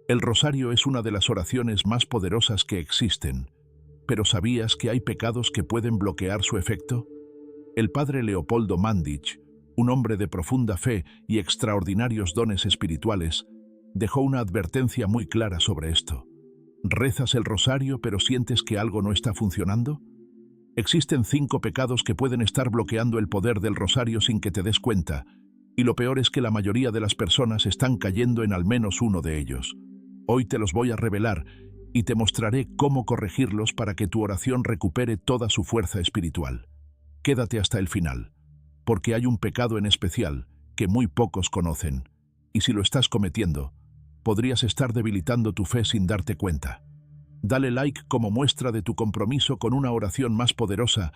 El rosario es una de las oraciones más poderosas que existen, pero ¿sabías que hay pecados que pueden bloquear su efecto? El padre Leopoldo Mandić, un hombre de profunda fe y extraordinarios dones espirituales, dejó una advertencia muy clara sobre esto. ¿Rezas el rosario pero sientes que algo no está funcionando? Existen 5 pecados que pueden estar bloqueando el poder del rosario sin que te des cuenta, y lo peor es que la mayoría de las personas están cayendo en al menos uno de ellos. Hoy te los voy a revelar y te mostraré cómo corregirlos para que tu oración recupere toda su fuerza espiritual. Quédate hasta el final, porque hay un pecado en especial que muy pocos conocen, y si lo estás cometiendo, podrías estar debilitando tu fe sin darte cuenta. Dale like como muestra de tu compromiso con una oración más poderosa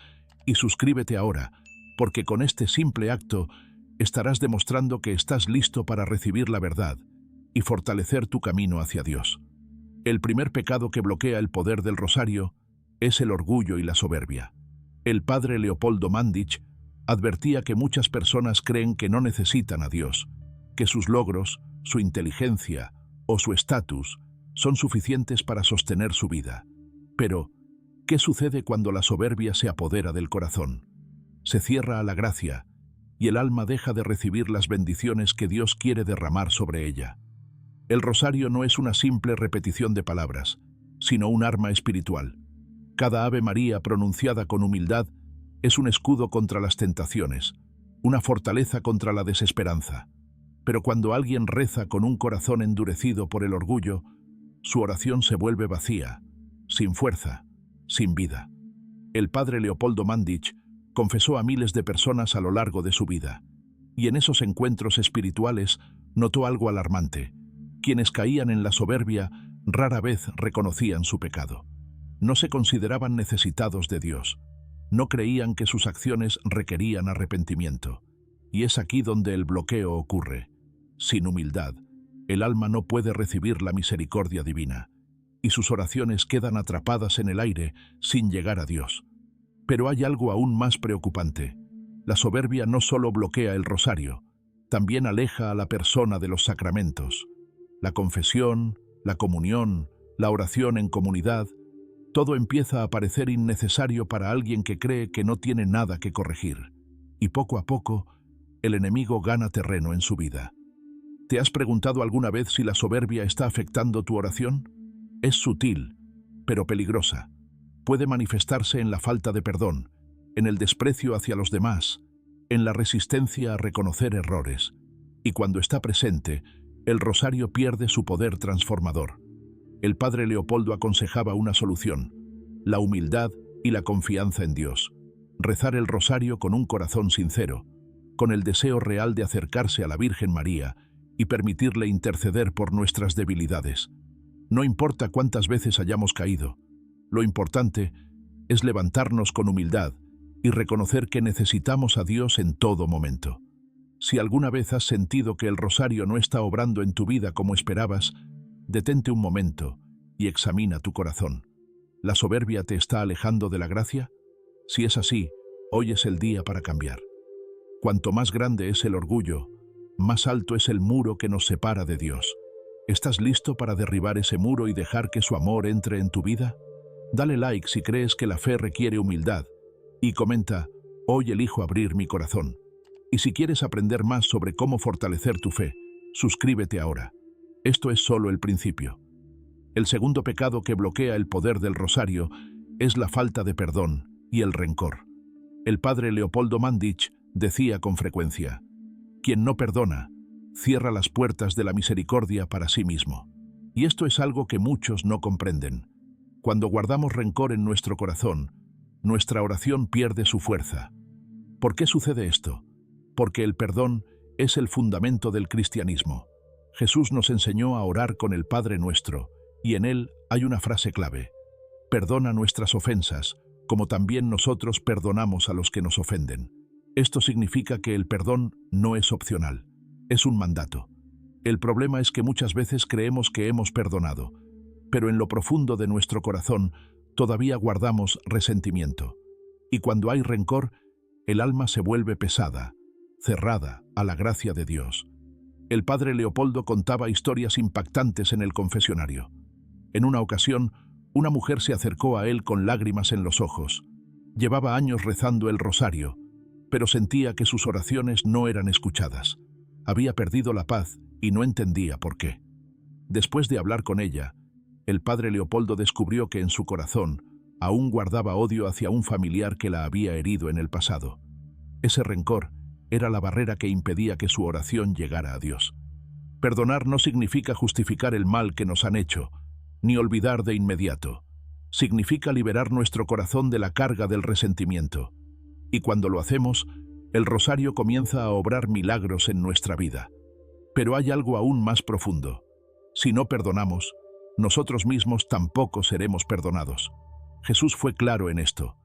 y suscríbete ahora, porque con este simple acto estarás demostrando que estás listo para recibir la verdad y fortalecer tu camino hacia Dios. El primer pecado que bloquea el poder del rosario es el orgullo y la soberbia. El padre Leopoldo Mandić advertía que muchas personas creen que no necesitan a Dios, que sus logros, su inteligencia o su estatus son suficientes para sostener su vida. Pero, ¿qué sucede cuando la soberbia se apodera del corazón? Se cierra a la gracia y el alma deja de recibir las bendiciones que Dios quiere derramar sobre ella. El rosario no es una simple repetición de palabras, sino un arma espiritual. Cada Ave María pronunciada con humildad es un escudo contra las tentaciones, una fortaleza contra la desesperanza. Pero cuando alguien reza con un corazón endurecido por el orgullo, su oración se vuelve vacía, sin fuerza, sin vida. El padre Leopoldo Mandić confesó a miles de personas a lo largo de su vida, y en esos encuentros espirituales notó algo alarmante. Quienes caían en la soberbia rara vez reconocían su pecado. No se consideraban necesitados de Dios. No creían que sus acciones requerían arrepentimiento. Y es aquí donde el bloqueo ocurre. Sin humildad, el alma no puede recibir la misericordia divina, y sus oraciones quedan atrapadas en el aire sin llegar a Dios. Pero hay algo aún más preocupante. La soberbia no solo bloquea el rosario, también aleja a la persona de los sacramentos. La confesión, la comunión, la oración en comunidad, todo empieza a parecer innecesario para alguien que cree que no tiene nada que corregir. Y poco a poco, el enemigo gana terreno en su vida. ¿Te has preguntado alguna vez si la soberbia está afectando tu oración? Es sutil, pero peligrosa. Puede manifestarse en la falta de perdón, en el desprecio hacia los demás, en la resistencia a reconocer errores. Y cuando está presente, el rosario pierde su poder transformador. El padre Leopoldo aconsejaba una solución: la humildad y la confianza en Dios. Rezar el rosario con un corazón sincero, con el deseo real de acercarse a la Virgen María y permitirle interceder por nuestras debilidades. No importa cuántas veces hayamos caído, lo importante es levantarnos con humildad y reconocer que necesitamos a Dios en todo momento. Si alguna vez has sentido que el rosario no está obrando en tu vida como esperabas, detente un momento y examina tu corazón. ¿La soberbia te está alejando de la gracia? Si es así, hoy es el día para cambiar. Cuanto más grande es el orgullo, más alto es el muro que nos separa de Dios. ¿Estás listo para derribar ese muro y dejar que su amor entre en tu vida? Dale like si crees que la fe requiere humildad y comenta: hoy elijo abrir mi corazón. Y si quieres aprender más sobre cómo fortalecer tu fe, suscríbete ahora. Esto es solo el principio. El segundo pecado que bloquea el poder del rosario es la falta de perdón y el rencor. El padre Leopoldo Mandić decía con frecuencia: quien no perdona, cierra las puertas de la misericordia para sí mismo. Y esto es algo que muchos no comprenden. Cuando guardamos rencor en nuestro corazón, nuestra oración pierde su fuerza. ¿Por qué sucede esto? Porque el perdón es el fundamento del cristianismo. Jesús nos enseñó a orar con el Padre Nuestro, y en él hay una frase clave: perdona nuestras ofensas, como también nosotros perdonamos a los que nos ofenden. Esto significa que el perdón no es opcional, es un mandato. El problema es que muchas veces creemos que hemos perdonado, pero en lo profundo de nuestro corazón todavía guardamos resentimiento. Y cuando hay rencor, el alma se vuelve pesada, cerrada a la gracia de Dios. El padre Leopoldo contaba historias impactantes en el confesionario. En una ocasión, una mujer se acercó a él con lágrimas en los ojos. Llevaba años rezando el rosario, pero sentía que sus oraciones no eran escuchadas. Había perdido la paz y no entendía por qué. Después de hablar con ella, el padre Leopoldo descubrió que en su corazón aún guardaba odio hacia un familiar que la había herido en el pasado. Ese rencor era la barrera que impedía que su oración llegara a Dios. Perdonar no significa justificar el mal que nos han hecho, ni olvidar de inmediato. Significa liberar nuestro corazón de la carga del resentimiento. Y cuando lo hacemos, el rosario comienza a obrar milagros en nuestra vida. Pero hay algo aún más profundo. Si no perdonamos, nosotros mismos tampoco seremos perdonados. Jesús fue claro en esto,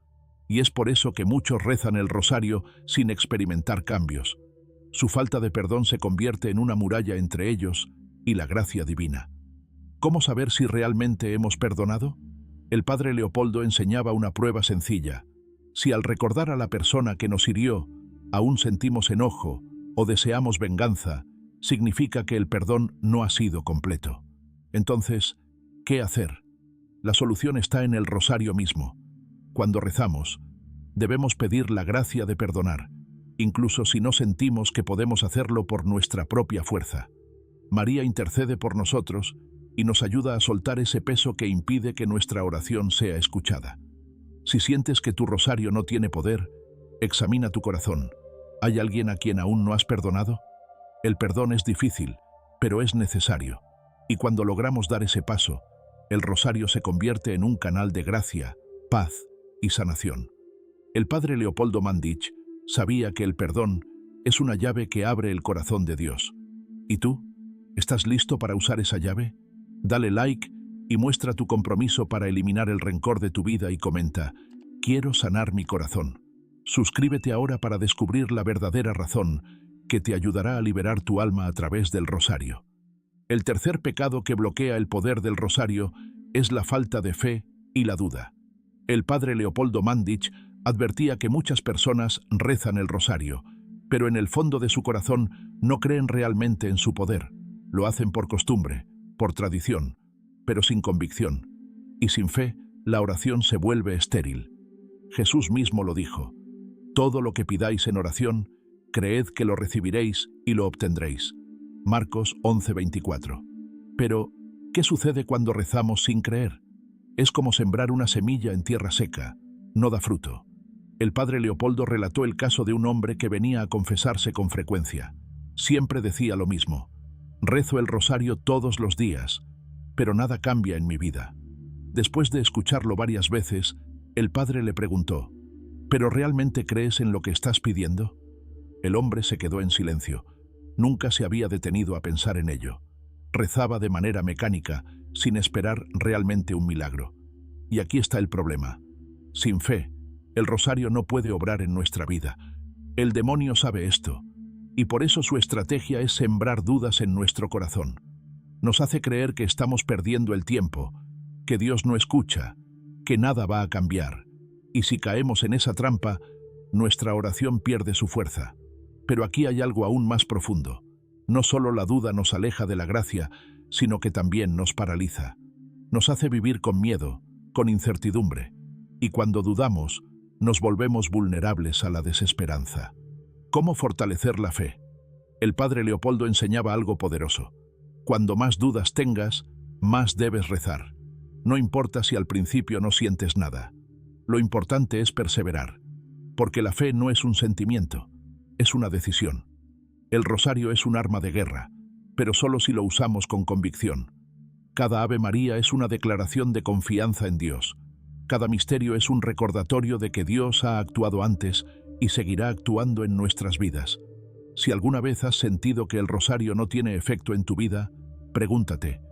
y es por eso que muchos rezan el rosario sin experimentar cambios. Su falta de perdón se convierte en una muralla entre ellos y la gracia divina. ¿Cómo saber si realmente hemos perdonado? El padre Leopoldo enseñaba una prueba sencilla. Si al recordar a la persona que nos hirió, aún sentimos enojo o deseamos venganza, significa que el perdón no ha sido completo. Entonces, ¿qué hacer? La solución está en el rosario mismo. Cuando rezamos, debemos pedir la gracia de perdonar, incluso si no sentimos que podemos hacerlo por nuestra propia fuerza. María intercede por nosotros y nos ayuda a soltar ese peso que impide que nuestra oración sea escuchada. Si sientes que tu rosario no tiene poder, examina tu corazón. ¿Hay alguien a quien aún no has perdonado? El perdón es difícil, pero es necesario. Y cuando logramos dar ese paso, el rosario se convierte en un canal de gracia, paz y sanación. El padre Leopoldo Mandić sabía que el perdón es una llave que abre el corazón de Dios. ¿Y tú? ¿Estás listo para usar esa llave? Dale like y muestra tu compromiso para eliminar el rencor de tu vida y comenta: quiero sanar mi corazón. Suscríbete ahora para descubrir la verdadera razón que te ayudará a liberar tu alma a través del rosario. El tercer pecado que bloquea el poder del rosario es la falta de fe y la duda. El padre Leopoldo Mandić advertía que muchas personas rezan el rosario, pero en el fondo de su corazón no creen realmente en su poder. Lo hacen por costumbre, por tradición, pero sin convicción. Y sin fe, la oración se vuelve estéril. Jesús mismo lo dijo: todo lo que pidáis en oración, creed que lo recibiréis y lo obtendréis. Marcos 11:24. Pero, ¿qué sucede cuando rezamos sin creer? Es como sembrar una semilla en tierra seca, no da fruto. El padre Leopoldo relató el caso de un hombre que venía a confesarse con frecuencia. Siempre decía lo mismo: rezo el rosario todos los días, pero nada cambia en mi vida. Después de escucharlo varias veces, el padre le preguntó: ¿pero realmente crees en lo que estás pidiendo? El hombre se quedó en silencio. Nunca se había detenido a pensar en ello. Rezaba de manera mecánica, sin esperar realmente un milagro. Y aquí está el problema. Sin fe, el rosario no puede obrar en nuestra vida. El demonio sabe esto, y por eso su estrategia es sembrar dudas en nuestro corazón. Nos hace creer que estamos perdiendo el tiempo, que Dios no escucha, que nada va a cambiar. Y si caemos en esa trampa, nuestra oración pierde su fuerza. Pero aquí hay algo aún más profundo. No solo la duda nos aleja de la gracia, sino que también nos paraliza. Nos hace vivir con miedo, con incertidumbre. Y cuando dudamos, nos volvemos vulnerables a la desesperanza. ¿Cómo fortalecer la fe? El padre Leopoldo enseñaba algo poderoso. Cuando más dudas tengas, más debes rezar. No importa si al principio no sientes nada. Lo importante es perseverar, porque la fe no es un sentimiento, es una decisión. El rosario es un arma de guerra, pero solo si lo usamos con convicción. Cada Ave María es una declaración de confianza en Dios. Cada misterio es un recordatorio de que Dios ha actuado antes y seguirá actuando en nuestras vidas. Si alguna vez has sentido que el rosario no tiene efecto en tu vida, pregúntate: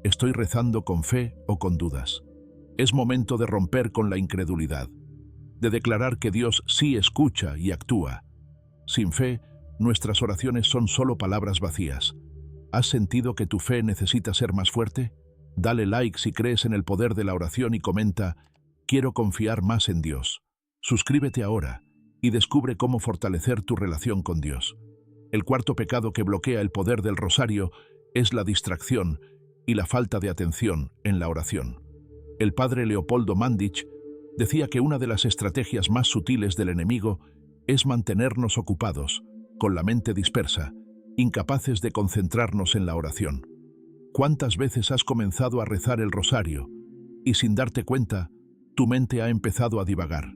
¿estoy rezando con fe o con dudas? Es momento de romper con la incredulidad, de declarar que Dios sí escucha y actúa. Sin fe, nuestras oraciones son solo palabras vacías. ¿Has sentido que tu fe necesita ser más fuerte? Dale like si crees en el poder de la oración y comenta: quiero confiar más en Dios. Suscríbete ahora y descubre cómo fortalecer tu relación con Dios. El cuarto pecado que bloquea el poder del rosario es la distracción y la falta de atención en la oración. El padre Leopoldo Mandić decía que una de las estrategias más sutiles del enemigo es mantenernos ocupados, con la mente dispersa, incapaces de concentrarnos en la oración. ¿Cuántas veces has comenzado a rezar el rosario y sin darte cuenta, tu mente ha empezado a divagar?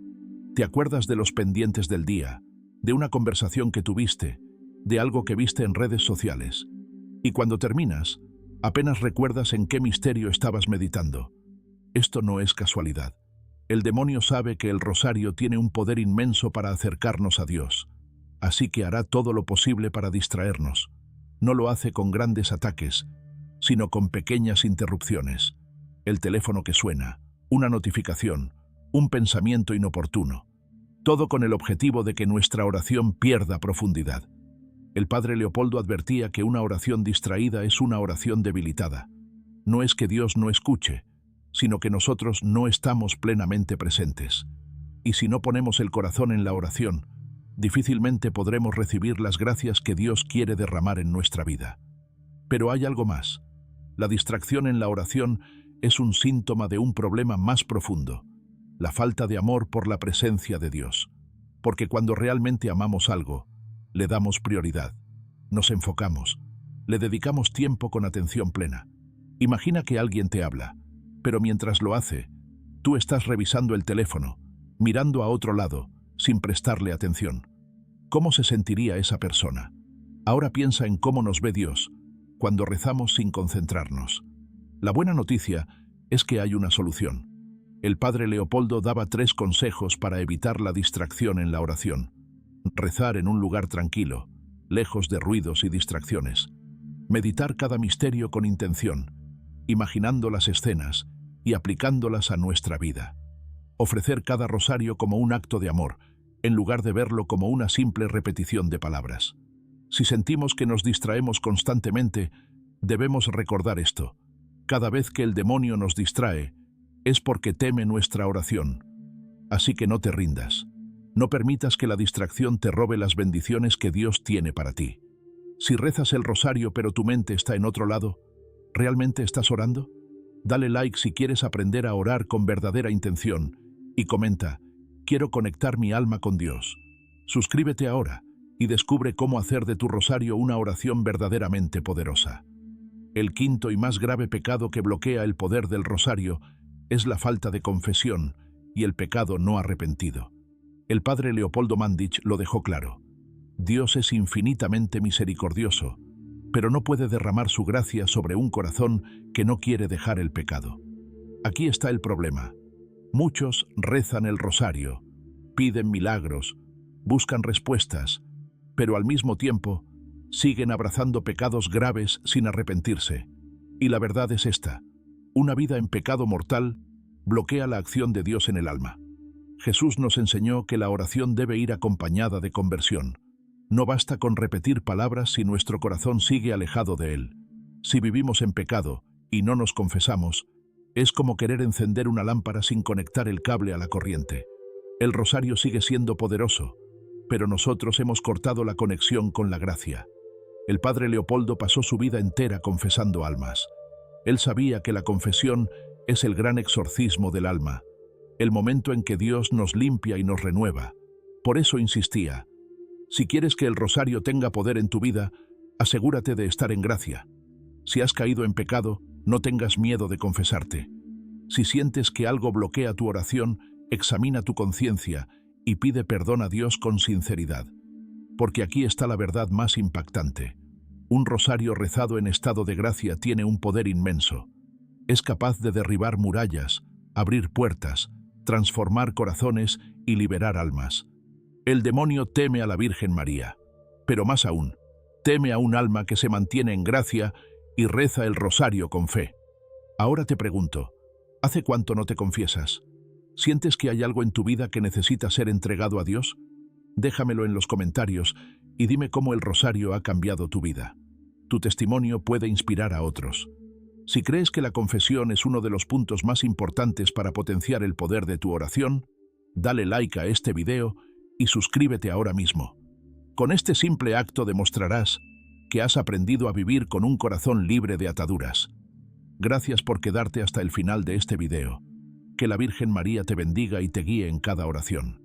Te acuerdas de los pendientes del día, de una conversación que tuviste, de algo que viste en redes sociales. Y cuando terminas, apenas recuerdas en qué misterio estabas meditando. Esto no es casualidad. El demonio sabe que el rosario tiene un poder inmenso para acercarnos a Dios, así que hará todo lo posible para distraernos. No lo hace con grandes ataques, sino con pequeñas interrupciones. El teléfono que suena, una notificación, un pensamiento inoportuno. Todo con el objetivo de que nuestra oración pierda profundidad. El padre Leopoldo advertía que una oración distraída es una oración debilitada. No es que Dios no escuche, sino que nosotros no estamos plenamente presentes. Y si no ponemos el corazón en la oración, difícilmente podremos recibir las gracias que Dios quiere derramar en nuestra vida. Pero hay algo más. La distracción en la oración es un síntoma de un problema más profundo, la falta de amor por la presencia de Dios. Porque cuando realmente amamos algo, le damos prioridad, nos enfocamos, le dedicamos tiempo con atención plena. Imagina que alguien te habla, pero mientras lo hace, tú estás revisando el teléfono, mirando a otro lado, sin prestarle atención. ¿Cómo se sentiría esa persona? Ahora piensa en cómo nos ve Dios cuando rezamos sin concentrarnos. La buena noticia es que hay una solución. El padre Leopoldo daba 3 consejos para evitar la distracción en la oración. Rezar en un lugar tranquilo, lejos de ruidos y distracciones. Meditar cada misterio con intención, imaginando las escenas y aplicándolas a nuestra vida. Ofrecer cada rosario como un acto de amor, en lugar de verlo como una simple repetición de palabras. Si sentimos que nos distraemos constantemente, debemos recordar esto. Cada vez que el demonio nos distrae, es porque teme nuestra oración. Así que no te rindas. No permitas que la distracción te robe las bendiciones que Dios tiene para ti. Si rezas el rosario pero tu mente está en otro lado, ¿realmente estás orando? Dale like si quieres aprender a orar con verdadera intención y comenta, quiero conectar mi alma con Dios. Suscríbete ahora y descubre cómo hacer de tu rosario una oración verdaderamente poderosa. El quinto y más grave pecado que bloquea el poder del rosario es la falta de confesión y el pecado no arrepentido. El padre Leopoldo Mandić lo dejó claro. Dios es infinitamente misericordioso, pero no puede derramar su gracia sobre un corazón que no quiere dejar el pecado. Aquí está el problema. Muchos rezan el rosario, piden milagros, buscan respuestas, pero al mismo tiempo siguen abrazando pecados graves sin arrepentirse. Y la verdad es esta: una vida en pecado mortal bloquea la acción de Dios en el alma. Jesús nos enseñó que la oración debe ir acompañada de conversión. No basta con repetir palabras si nuestro corazón sigue alejado de Él. Si vivimos en pecado y no nos confesamos, es como querer encender una lámpara sin conectar el cable a la corriente. El rosario sigue siendo poderoso, pero nosotros hemos cortado la conexión con la gracia. El padre Leopoldo pasó su vida entera confesando almas. Él sabía que la confesión es el gran exorcismo del alma, el momento en que Dios nos limpia y nos renueva. Por eso insistía: si quieres que el rosario tenga poder en tu vida, asegúrate de estar en gracia. Si has caído en pecado, no tengas miedo de confesarte. Si sientes que algo bloquea tu oración, examina tu conciencia y pide perdón a Dios con sinceridad. Porque aquí está la verdad más impactante. Un rosario rezado en estado de gracia tiene un poder inmenso. Es capaz de derribar murallas, abrir puertas, transformar corazones y liberar almas. El demonio teme a la Virgen María, pero más aún, teme a un alma que se mantiene en gracia y reza el rosario con fe. Ahora te pregunto, ¿hace cuánto no te confiesas? ¿Sientes que hay algo en tu vida que necesita ser entregado a Dios? Déjamelo en los comentarios y dime cómo el rosario ha cambiado tu vida. Tu testimonio puede inspirar a otros. Si crees que la confesión es uno de los puntos más importantes para potenciar el poder de tu oración, dale like a este video y suscríbete ahora mismo. Con este simple acto demostrarás que has aprendido a vivir con un corazón libre de ataduras. Gracias por quedarte hasta el final de este video. Que la Virgen María te bendiga y te guíe en cada oración.